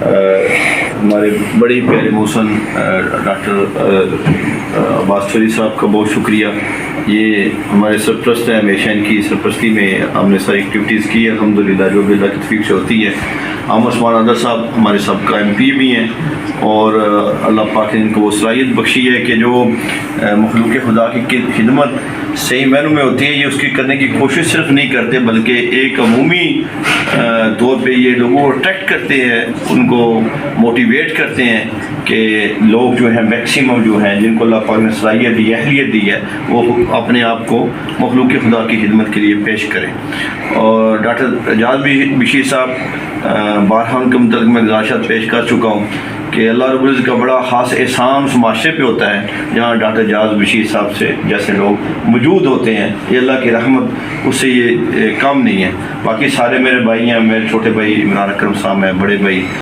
ہمارے بڑے پیارے محسن ڈاکٹر عباس فری صاحب کا بہت شکریہ. یہ ہمارے سرپرست ہیں, ہمیشہ ان کی سرپرستی میں ہم نے ساری ایکٹیویٹیز کی الحمدللہ, جو بھی اللہ کی توفیق سے ہوتی ہے. عامر عثمان اندر صاحب ہمارے سابقہ ایم پی بھی ہیں, اور اللہ پاک نے ان کو وہ صلاحیت بخشی ہے کہ جو مخلوق خدا کی خدمت صحیح معنوں میں ہوتی ہے, یہ اس کی کرنے کی کوشش صرف نہیں کرتے بلکہ ایک عمومی طور پہ یہ لوگوں کو اٹریکٹ کرتے ہیں, ان کو موٹیویٹ کرتے ہیں کہ لوگ جو ہیں میکسیمم جو ہیں جن کو اللہ پاک نے صلاحیت دی, اہلیت دی ہے, وہ اپنے آپ کو مخلوق خدا کی خدمت کے لیے پیش کریں. اور ڈاکٹر اعجاز بشیر صاحب بارہا ان کے متعلق میں گزارشات پیش کر چکا ہوں کہ اللہ رب العزت کا بڑا خاص احسان اس معاشرے پہ ہوتا ہے جہاں ڈاکٹر اعجاز بشیر صاحب سے جیسے لوگ موجود ہوتے ہیں. یہ اللہ کی رحمت, اس سے یہ کم نہیں ہے. باقی سارے میرے بھائی ہیں, میرے چھوٹے بھائی عمران اکرم صاحب ہیں, بڑے بھائی